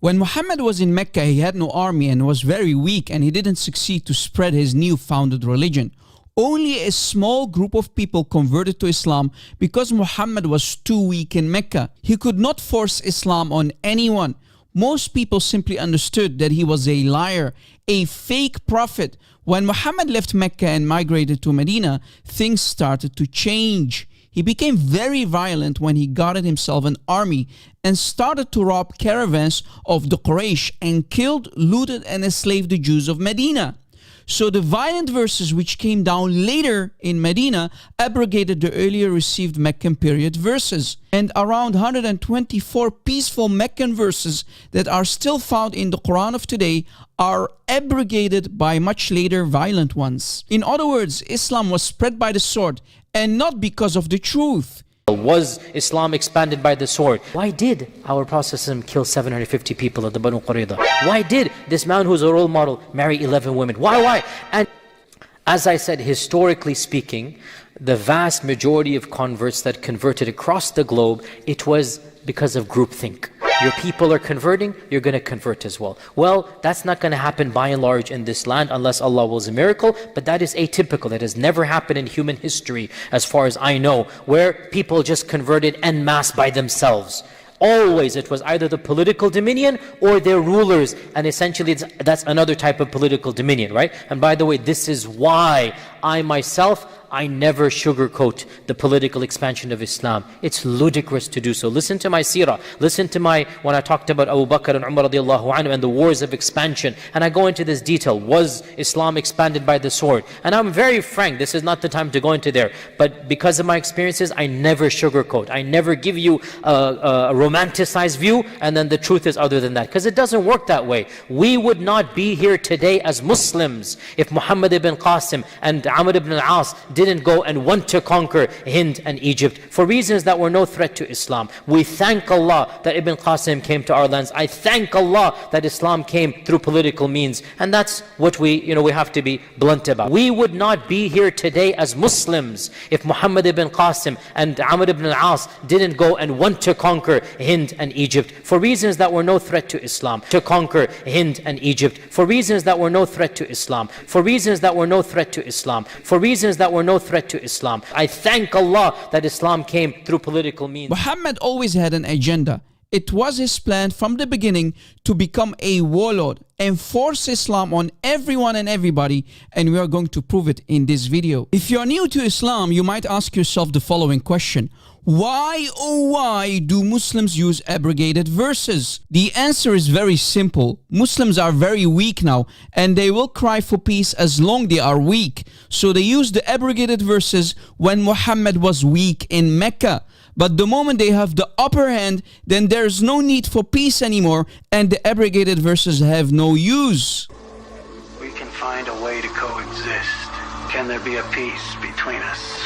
When Muhammad was in Mecca, he had no army and was very weak, and he didn't succeed to spread his new founded religion. Only a small group of people converted to Islam because Muhammad was too weak in Mecca. He could not force Islam on anyone. Most people simply understood that he was a liar, a fake prophet. When Muhammad left Mecca and migrated to Medina, things started to change. He became very violent when he got himself an army and started to rob caravans of the Quraysh and killed, looted and enslaved the Jews of Medina. So the violent verses which came down later in Medina abrogated the earlier received Meccan period verses. And around 124 peaceful Meccan verses that are still found in the Quran of today are abrogated by much later violent ones. In other words, Islam was spread by the sword and not because of the truth. Was Islam expanded by the sword? Why did our Prophet kill 750 people at the Banu Qurayza? Why did this man who's a role model marry 11 women? Why? And as I said, historically speaking, the vast majority of converts that converted across the globe, it was because of groupthink. Your people are converting, you're going to convert as well. Well, that's not going to happen by and large in this land unless Allah wills a miracle, but that is atypical. It has never happened in human history, as far as I know, where people just converted en masse by themselves. Always it was either the political dominion or their rulers, and essentially that's another type of political dominion, right? And by the way, this is why I never sugarcoat the political expansion of Islam. It's ludicrous to do so. Listen to my seerah. Listen to when I talked about Abu Bakr and Umar radiallahu anhu and the wars of expansion. And I go into this detail. Was Islam expanded by the sword? And I'm very frank. This is not the time to go into there. But because of my experiences, I never sugarcoat. I never give you a romanticized view and then the truth is other than that. Because it doesn't work that way. We would not be here today as Muslims if Muhammad ibn Qasim and Amr ibn al-As didn't go and want to conquer Hind and Egypt for reasons that were no threat to Islam. We thank Allah that Ibn Qasim came to our lands. I thank Allah that Islam came through political means. And that's what we have to be blunt about. We would not be here today as Muslims if Muhammad ibn Qasim and Amr ibn al-As didn't go and want to conquer Hind and Egypt for reasons that were no threat to Islam. To conquer Hind and Egypt for reasons that were no threat to Islam. For reasons that were no threat to Islam. For reasons that were no threat to Islam. I thank Allah that Islam came through political means. Muhammad always had an agenda. It was his plan from the beginning to become a warlord and force Islam on everyone and everybody, and we are going to prove it in this video. If you are new to Islam, you might ask yourself the following question. Why, oh why, do Muslims use abrogated verses? The answer is very simple. Muslims are very weak now, and they will cry for peace as long they are weak. So they use the abrogated verses when Muhammad was weak in Mecca. But the moment they have the upper hand, then there's no need for peace anymore, and the abrogated verses have no use. We can find a way to coexist. Can there be a peace between us?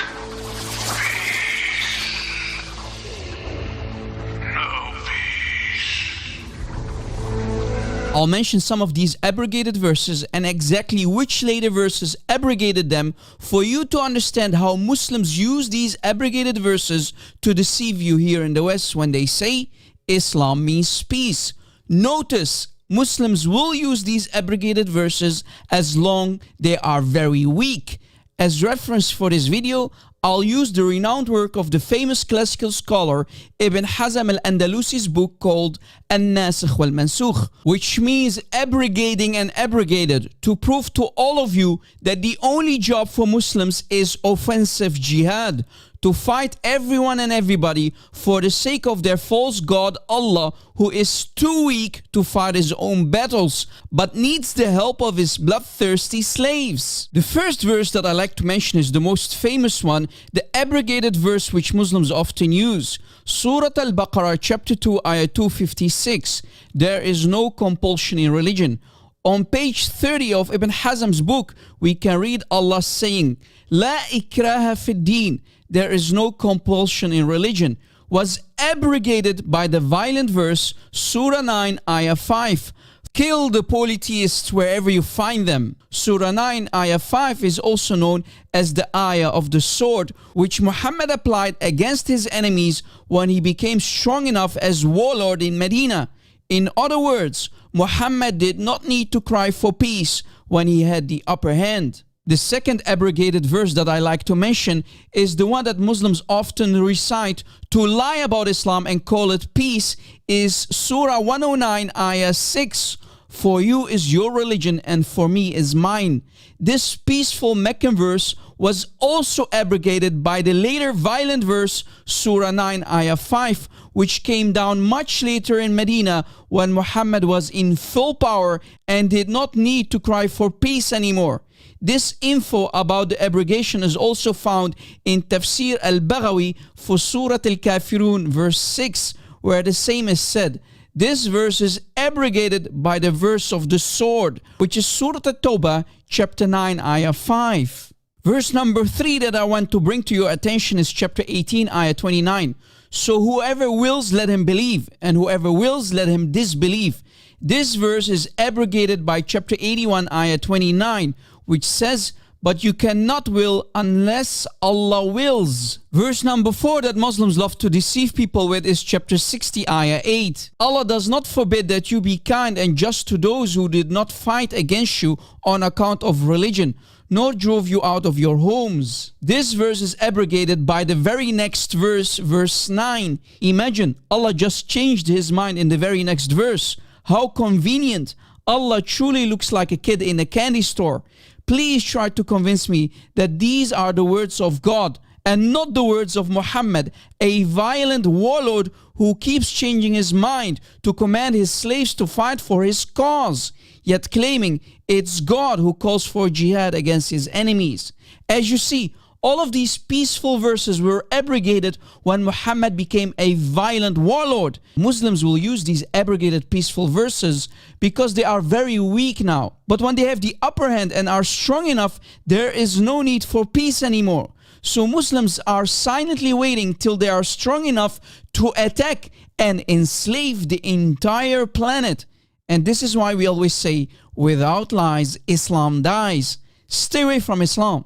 I'll mention some of these abrogated verses and exactly which later verses abrogated them for you to understand how Muslims use these abrogated verses to deceive you here in the West when they say Islam means peace. Notice, Muslims will use these abrogated verses as long they are very weak. As reference for this video, I'll use the renowned work of the famous classical scholar Ibn Hazm al-Andalusi's book called An-Nasikh wal-Mansukh, which means abrogating and abrogated, to prove to all of you that the only job for Muslims is offensive jihad, to fight everyone and everybody for the sake of their false god Allah, who is too weak to fight his own battles, but needs the help of his bloodthirsty slaves. The first verse that I like to mention is the most famous one, the abrogated verse which Muslims often use. Surah Al-Baqarah chapter 2 ayah 256. There is no compulsion in religion. On page 30 of Ibn Hazm's book, we can read Allah saying, La ikraha fi din. There is no compulsion in religion, was abrogated by the violent verse Surah 9 ayah 5. Kill the polytheists wherever you find them. Surah 9 ayah 5 is also known as the ayah of the sword, which Muhammad applied against his enemies when he became strong enough as warlord in Medina. In other words, Muhammad did not need to cry for peace when he had the upper hand. The second abrogated verse that I like to mention is the one that Muslims often recite to lie about Islam and call it peace, is Surah 109 ayah 6. For you is your religion and for me is mine. This peaceful Meccan verse was also abrogated by the later violent verse Surah 9 ayah 5, which came down much later in Medina when Muhammad was in full power and did not need to cry for peace anymore. This info about the abrogation is also found in Tafsir al-Baghawi for Surah al-Kafirun verse 6, where the same is said. This verse is abrogated by the verse of the sword, which is Surah At-Tawbah, chapter 9, ayah 5. Verse number 3 that I want to bring to your attention is chapter 18, ayah 29. So whoever wills, let him believe, and whoever wills, let him disbelieve. This verse is abrogated by chapter 81, ayah 29, which says, but you cannot will unless Allah wills. Verse number 4 that Muslims love to deceive people with is chapter 60, ayah 8. Allah does not forbid that you be kind and just to those who did not fight against you on account of religion, nor drove you out of your homes. This verse is abrogated by the very next verse, verse 9. Imagine, Allah just changed his mind in the very next verse. How convenient. Allah truly looks like a kid in a candy store. Please try to convince me that these are the words of God and not the words of Muhammad, a violent warlord who keeps changing his mind to command his slaves to fight for his cause, yet claiming it's God who calls for jihad against his enemies. As you see, all of these peaceful verses were abrogated when Muhammad became a violent warlord. Muslims will use these abrogated peaceful verses because they are very weak now. But when they have the upper hand and are strong enough, there is no need for peace anymore. So Muslims are silently waiting till they are strong enough to attack and enslave the entire planet. And this is why we always say, without lies, Islam dies. Stay away from Islam.